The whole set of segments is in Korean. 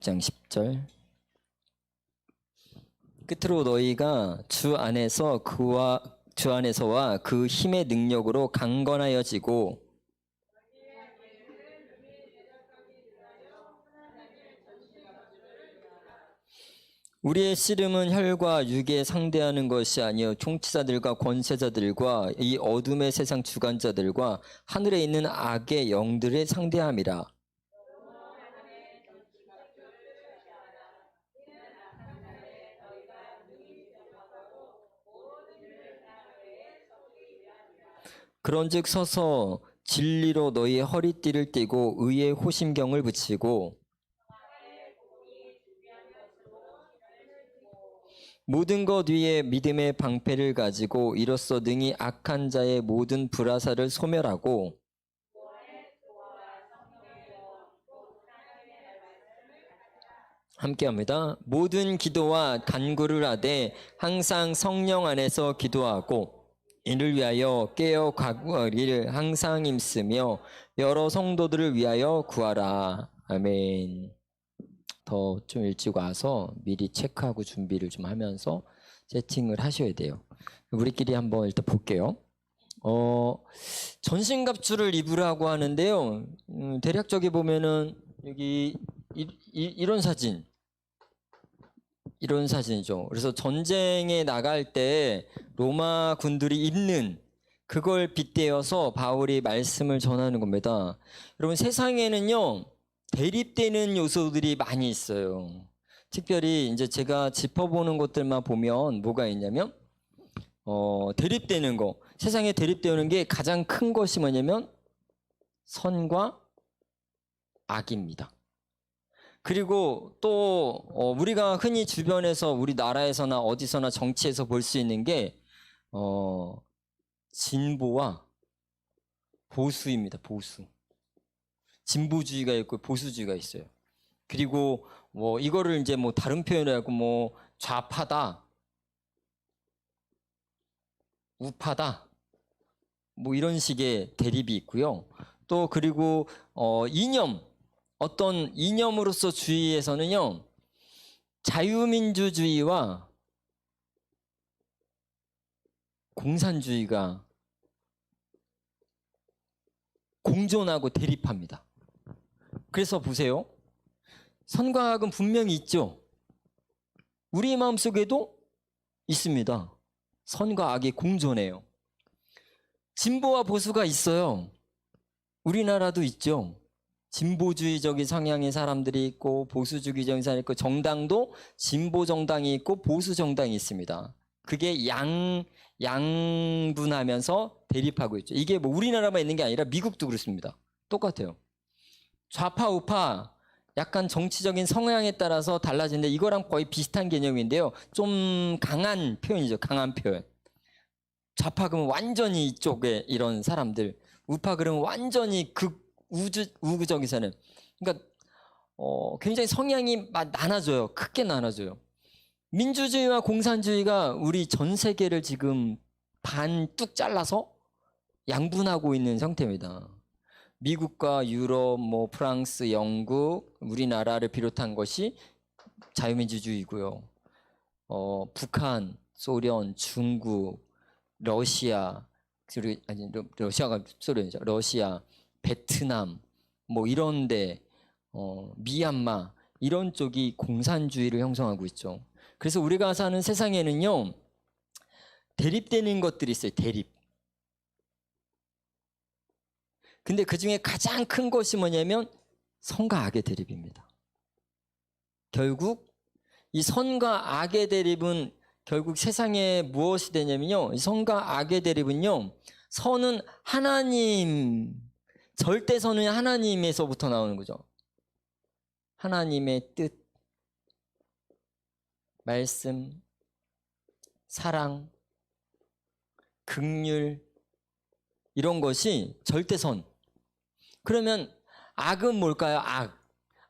장 10절. 끝으로 너희가 주 안에서와 그 힘의 능력으로 강건하여지고 우리의 씨름은 혈과 육에 상대하는 것이 아니요 통치자들과 권세자들과 이 어둠의 세상 주관자들과 하늘에 있는 악의 영들을 상대함이라. 그런즉 서서 진리로 너희의 허리띠를 띠고 의의 호심경을 붙이고 모든 것 위에 믿음의 방패를 가지고 이로써 능히 악한 자의 모든 불화살을 소멸하고 함께합니다. 모든 기도와 간구를 하되 항상 성령 안에서 기도하고 이를 위하여 깨어 각오하기를 항상 힘쓰며 여러 성도들을 위하여 구하라. 아멘. 더 좀 일찍 와서 미리 체크하고 준비를 좀 하면서 세팅을 하셔야 돼요. 우리끼리 한번 일단 볼게요. 전신갑주를 입으라고 하는데요. 대략적이 보면은 여기 이런 사진. 이런 사진이죠. 그래서 전쟁에 나갈 때 로마 군들이 입는 그걸 빗대어서 바울이 말씀을 전하는 겁니다. 여러분 세상에는요 대립되는 요소들이 많이 있어요. 특별히 이제 제가 짚어보는 것들만 보면 뭐가 있냐면 대립되는 거. 세상에 대립되는 게 가장 큰 것이 뭐냐면 선과 악입니다. 그리고 또 우리가 흔히 주변에서 우리나라에서나 어디서나 정치에서 볼 수 있는 게 진보와 보수입니다. 보수. 진보주의가 있고 보수주의가 있어요. 그리고 이거를 이제 다른 표현을 하고 좌파다, 우파다, 이런 식의 대립이 있고요. 또 그리고 이념. 어떤 이념으로서 주의에서는요, 자유민주주의와 공산주의가 공존하고 대립합니다. 그래서 보세요. 선과 악은 분명히 있죠. 우리 마음속에도 있습니다. 선과 악이 공존해요. 진보와 보수가 있어요. 우리나라도 있죠. 진보주의적인 성향의 사람들이 있고 보수주의적인 사람이 있고 정당도 진보 정당이 있고 보수 정당이 있습니다. 그게 양분하면서 대립하고 있죠. 이게 우리나라만 있는 게 아니라 미국도 그렇습니다. 똑같아요. 좌파 우파 약간 정치적인 성향에 따라서 달라지는데 이거랑 거의 비슷한 개념인데요. 좀 강한 표현이죠. 강한 표현. 좌파 그러면 완전히 이쪽에 이런 사람들, 우파 그러면 완전히 우구적인 사람. 그러니까 굉장히 성향이 나눠져요. 크게 나눠져요. 민주주의와 공산주의가 우리 전 세계를 지금 반 뚝 잘라서 양분하고 있는 상태입니다. 미국과 유럽, 프랑스, 영국, 우리나라를 비롯한 것이 자유민주주의고요. 북한, 소련, 중국, 러시아, 러시아가 소련이죠. 러시아, 베트남, 이런데, 미얀마, 이런 쪽이 공산주의를 형성하고 있죠. 그래서 우리가 사는 세상에는요, 대립되는 것들이 있어요, 대립. 근데 그 중에 가장 큰 것이 뭐냐면, 선과 악의 대립입니다. 결국, 이 선과 악의 대립은 결국 세상에 무엇이 되냐면요, 이 선과 악의 대립은요, 선은 절대선은 하나님에서부터 나오는 거죠. 하나님의 뜻, 말씀, 사랑, 긍휼, 이런 것이 절대선. 그러면 악은 뭘까요?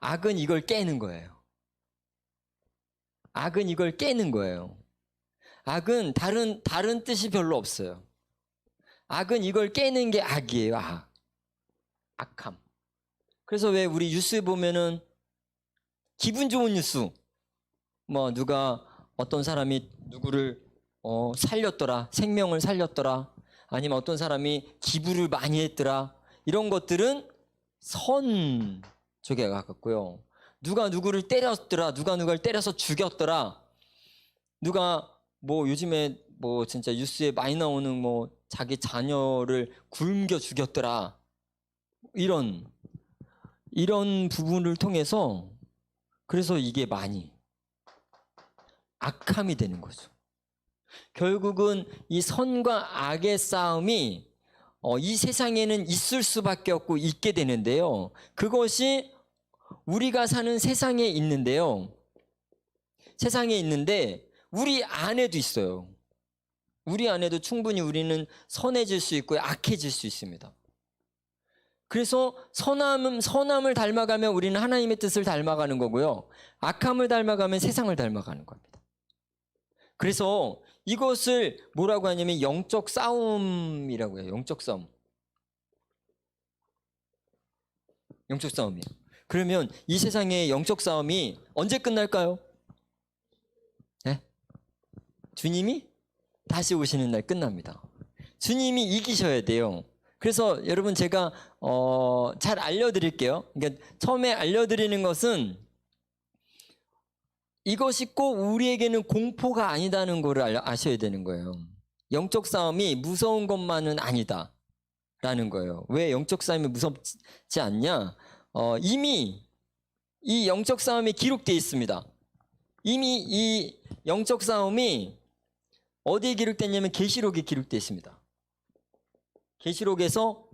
악은 이걸 깨는 거예요. 악은 이걸 깨는 거예요. 악은 다른 뜻이 별로 없어요. 악은 이걸 깨는 게 악이에요. 악함. 그래서 왜 우리 뉴스에 보면은 기분 좋은 뉴스. 뭐 누가 어떤 사람이 누구를 살렸더라. 생명을 살렸더라. 아니면 어떤 사람이 기부를 많이 했더라. 이런 것들은 선 쪽에 가깝고요. 누가 누구를 때렸더라. 누가 누가를 때려서 죽였더라. 누가 뭐 요즘에 뭐 진짜 뉴스에 많이 나오는 뭐 자기 자녀를 굶겨 죽였더라. 이런 부분을 통해서 그래서 이게 많이 악함이 되는 거죠. 결국은 이 선과 악의 싸움이 이 세상에는 있을 수밖에 없고 있게 되는데요. 그것이 우리가 사는 세상에 있는데요. 세상에 있는데 우리 안에도 있어요. 우리 안에도 충분히 우리는 선해질 수 있고 악해질 수 있습니다. 그래서 선함을 닮아가면 우리는 하나님의 뜻을 닮아가는 거고요. 악함을 닮아가면 세상을 닮아가는 겁니다. 그래서 이것을 뭐라고 하냐면 영적 싸움이라고 해요. 영적 싸움. 영적 싸움이에요. 그러면 이 세상의 영적 싸움이 언제 끝날까요? 네? 주님이 다시 오시는 날 끝납니다. 주님이 이기셔야 돼요. 그래서 여러분 제가 잘 알려드릴게요. 그러니까 처음에 알려드리는 것은 이것이 꼭 우리에게는 공포가 아니다는 것을 아셔야 되는 거예요. 영적 싸움이 무서운 것만은 아니다라는 거예요. 왜 영적 싸움이 무섭지 않냐? 이미 이 영적 싸움이 기록되어 있습니다. 이미 이 영적 싸움이 어디에 기록됐냐면 계시록에 기록되어 있습니다. 계시록에서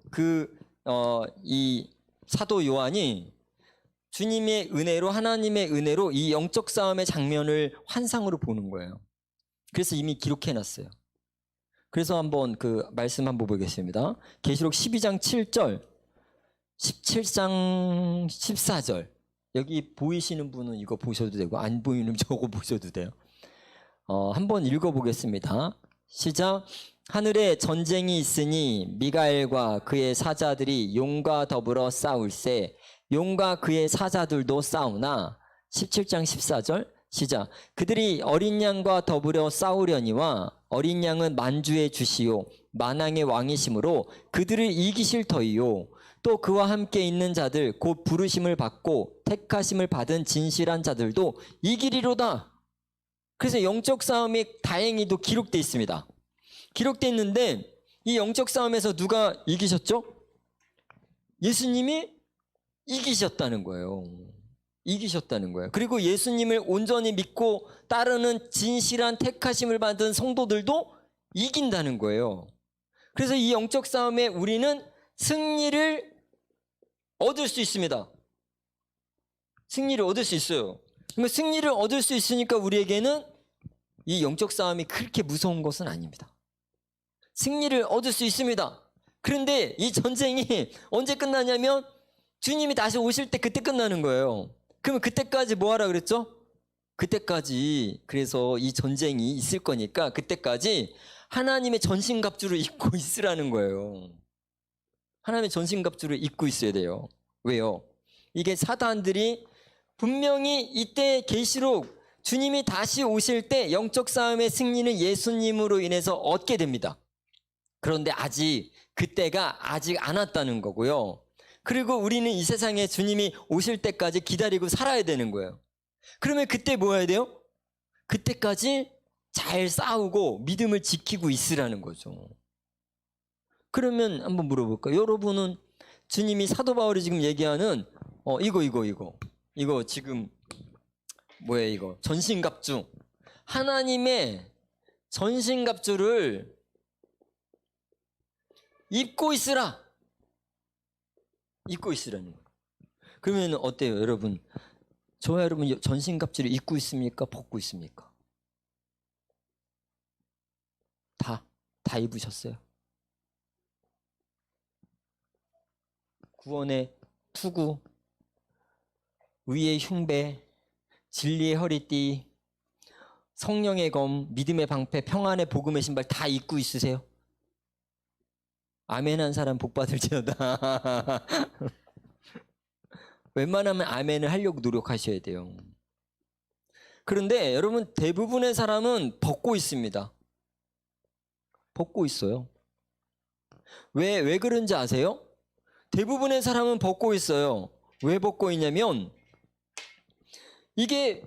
이 사도 요한이 주님의 은혜로 하나님의 은혜로 이 영적 싸움의 장면을 환상으로 보는 거예요. 그래서 이미 기록해놨어요. 그래서 한번 그 말씀 한번 보겠습니다. 계시록 12장 7절, 17장 14절. 여기 보이시는 분은 이거 보셔도 되고 안 보이는 저거 보셔도 돼요. 한번 읽어보겠습니다. 시작. 하늘에 전쟁이 있으니 미가엘과 그의 사자들이 용과 더불어 싸울세 용과 그의 사자들도 싸우나 17장 14절 시작. 그들이 어린 양과 더불어 싸우려니와 어린 양은 만주의 주시요 만왕의 왕이심으로 그들을 이기실 터이요 또 그와 함께 있는 자들 곧 부르심을 받고 택하심을 받은 진실한 자들도 이기리로다. 그래서 영적 싸움이 다행히도 기록되어 있습니다. 기록되어 있는데 이 영적 싸움에서 누가 이기셨죠? 예수님이 이기셨다는 거예요. 이기셨다는 거예요. 그리고 예수님을 온전히 믿고 따르는 진실한 택하심을 받은 성도들도 이긴다는 거예요. 그래서 이 영적 싸움에 우리는 승리를 얻을 수 있습니다. 승리를 얻을 수 있어요. 그러니까 승리를 얻을 수 있으니까 우리에게는 이 영적 싸움이 그렇게 무서운 것은 아닙니다. 승리를 얻을 수 있습니다. 그런데 이 전쟁이 언제 끝나냐면 주님이 다시 오실 때 그때 끝나는 거예요. 그러면 그때까지 뭐 하라 그랬죠? 그때까지 그래서 이 전쟁이 있을 거니까 그때까지 하나님의 전신갑주를 입고 있으라는 거예요. 하나님의 전신갑주를 입고 있어야 돼요. 왜요? 이게 사단들이 분명히 이때 계시록 주님이 다시 오실 때 영적 싸움의 승리는 예수님으로 인해서 얻게 됩니다. 그런데 아직 그때가 아직 안 왔다는 거고요. 그리고 우리는 이 세상에 주님이 오실 때까지 기다리고 살아야 되는 거예요. 그러면 그때 뭐 해야 돼요? 그때까지 잘 싸우고 믿음을 지키고 있으라는 거죠. 그러면 한번 물어볼까요? 여러분은 주님이 사도 바울이 지금 얘기하는 이거 지금 뭐예요 이거? 전신갑주. 하나님의 전신갑주를 입고 있으라. 입고 있으라는 거예요. 그러면 어때요 여러분? 저와 여러분 전신갑주를 입고 있습니까? 벗고 있습니까? 다 입으셨어요. 구원의 투구, 의의 흉배, 진리의 허리띠, 성령의 검, 믿음의 방패, 평안의 복음의 신발 다 입고 있으세요? 아멘 한 사람 복 받을지어다. 웬만하면 아멘을 하려고 노력하셔야 돼요. 그런데 여러분, 대부분의 사람은 벗고 있습니다. 벗고 있어요. 왜 그런지 아세요? 대부분의 사람은 벗고 있어요. 왜 벗고 있냐면, 이게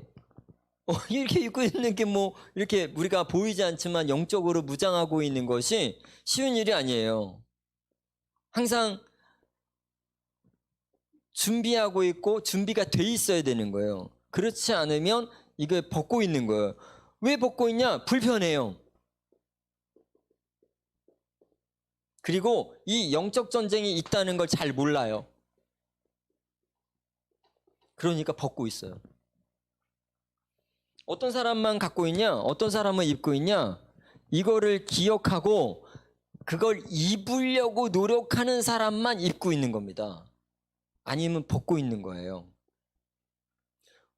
이렇게 입고 있는 게 뭐 이렇게 우리가 보이지 않지만 영적으로 무장하고 있는 것이 쉬운 일이 아니에요. 항상 준비하고 있고 준비가 돼 있어야 되는 거예요. 그렇지 않으면 이거 벗고 있는 거예요. 왜 벗고 있냐? 불편해요. 그리고 이 영적 전쟁이 있다는 걸 잘 몰라요. 그러니까 벗고 있어요. 어떤 사람만 갖고 있냐? 어떤 사람은 입고 있냐? 이거를 기억하고 그걸 입으려고 노력하는 사람만 입고 있는 겁니다. 아니면 벗고 있는 거예요.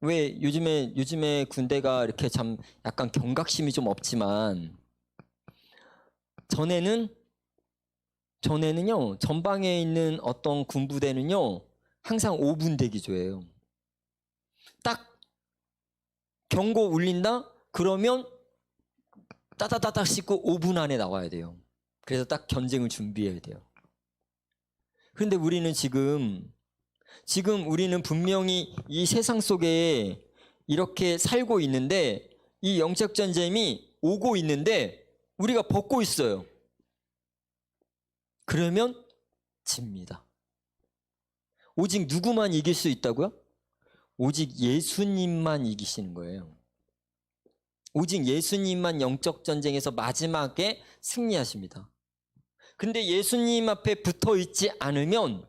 왜 요즘에 군대가 이렇게 참 약간 경각심이 좀 없지만, 전에는요, 전방에 있는 어떤 군부대는요, 항상 5분 대기조예요. 딱 경고 울린다? 그러면 따다다닥 씻고 5분 안에 나와야 돼요. 그래서 딱 전쟁을 준비해야 돼요. 그런데 우리는 지금 우리는 분명히 이 세상 속에 이렇게 살고 있는데, 이 영적 전쟁이 오고 있는데 우리가 벗고 있어요. 그러면 집니다. 오직 누구만 이길 수 있다고요? 오직 예수님만 이기시는 거예요. 오직 예수님만 영적 전쟁에서 마지막에 승리하십니다. 근데 예수님 앞에 붙어 있지 않으면,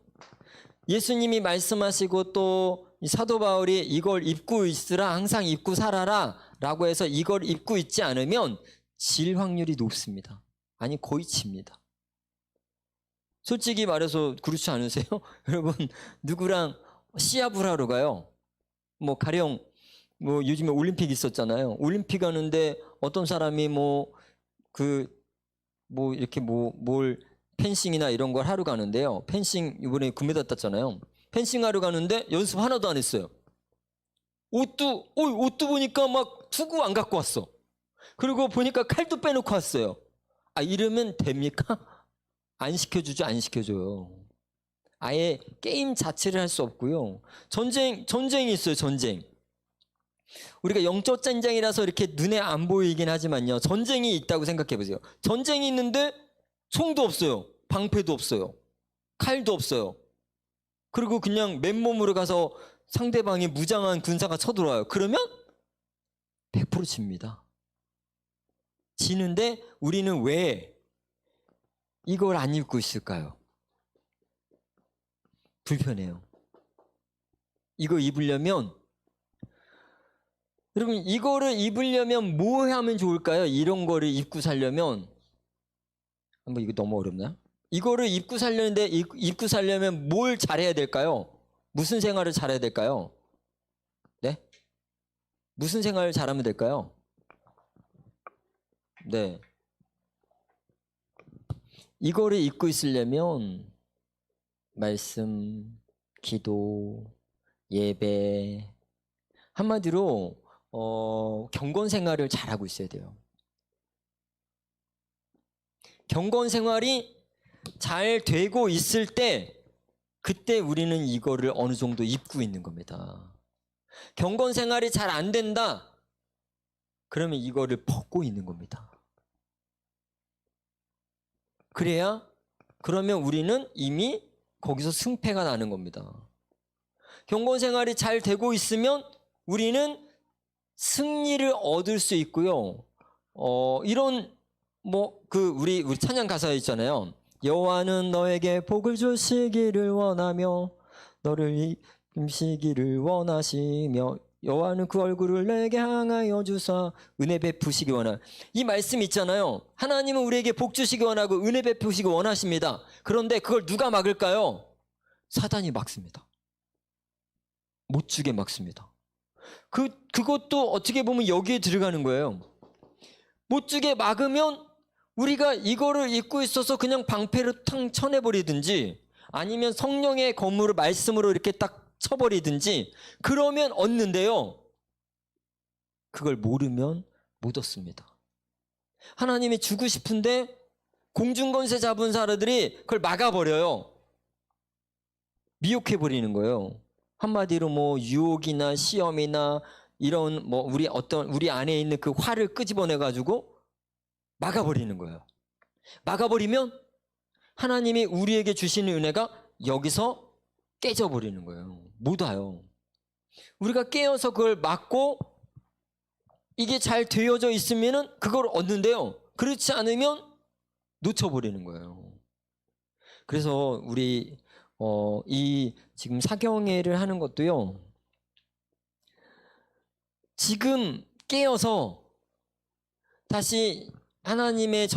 예수님이 말씀하시고 또 사도 바울이 이걸 입고 있으라, 항상 입고 살아라 라고 해서 이걸 입고 있지 않으면 질 확률이 높습니다. 아니, 거의 집니다. 솔직히 말해서 그렇지 않으세요? 여러분, 누구랑 시합을 하러 가요? 뭐 가령 뭐 요즘에 올림픽 있었잖아요. 올림픽 하는데 어떤 사람이 이렇게 뭘 펜싱이나 이런 걸 하러 가는데요. 펜싱 이번에 금메달 땄잖아요. 펜싱 하러 가는데 연습 하나도 안 했어요. 옷도 보니까 막 투구 안 갖고 왔어. 그리고 보니까 칼도 빼놓고 왔어요. 아, 이러면 됩니까? 안 시켜주죠, 안 시켜줘요. 아예 게임 자체를 할 수 없고요. 전쟁이 있어요, 전쟁. 우리가 영적 전쟁이라서 이렇게 눈에 안 보이긴 하지만요, 전쟁이 있다고 생각해 보세요. 전쟁이 있는데 총도 없어요. 방패도 없어요. 칼도 없어요. 그리고 그냥 맨몸으로 가서 상대방이 무장한 군사가 쳐들어와요. 그러면 100% 집니다. 지는데 우리는 왜 이걸 안 입고 있을까요? 불편해요. 이거 입으려면, 여러분, 이거를 입으려면 뭐 하면 좋을까요? 이런 거를 입고 살려면, 이거 너무 어렵나요? 이거를 입고 살려면 뭘 잘해야 될까요? 무슨 생활을 잘해야 될까요? 네? 무슨 생활을 잘하면 될까요? 네. 이거를 입고 있으려면 말씀, 기도, 예배, 한마디로 경건 생활을 잘하고 있어야 돼요. 경건 생활이 잘 되고 있을 때, 그때 우리는 이거를 어느 정도 입고 있는 겁니다. 경건 생활이 잘 안 된다, 그러면 이거를 벗고 있는 겁니다. 그러면 우리는 이미 거기서 승패가 나는 겁니다. 경건 생활이 잘 되고 있으면 우리는 승리를 얻을 수 있고요. 이런 우리 찬양 가사에 있잖아요. 여호와는 너에게 복을 주시기를 원하며 너를 입히시기를 원하시며 여호와는 그 얼굴을 내게 향하여 주사 은혜 베푸시기 원하. 이 말씀 있잖아요. 하나님은 우리에게 복 주시기 원하고 은혜 베푸시기 원하십니다. 그런데 그걸 누가 막을까요? 사단이 막습니다. 못 주게 막습니다. 그것도 어떻게 보면 여기에 들어가는 거예요. 못 주게 막으면 우리가 이거를 입고 있어서 그냥 방패를 탕 쳐내버리든지, 아니면 성령의 검으로 말씀으로 이렇게 딱 쳐버리든지 그러면 얻는데요. 그걸 모르면 못 얻습니다. 하나님이 주고 싶은데 공중권세 잡은 사람들이 그걸 막아버려요. 미혹해버리는 거예요. 한마디로 뭐 유혹이나 시험이나 이런 뭐 우리 안에 있는 그 활을 끄집어내가지고 막아버리는 거예요. 막아버리면 하나님이 우리에게 주시는 은혜가 여기서 깨져버리는 거예요. 못 와요. 우리가 깨어서 그걸 막고 이게 잘 되어져 있으면은 그걸 얻는데요. 그렇지 않으면 놓쳐버리는 거예요. 그래서 우리 이 지금 사경회를 하는 것도요. 지금 깨어서 다시 하나님의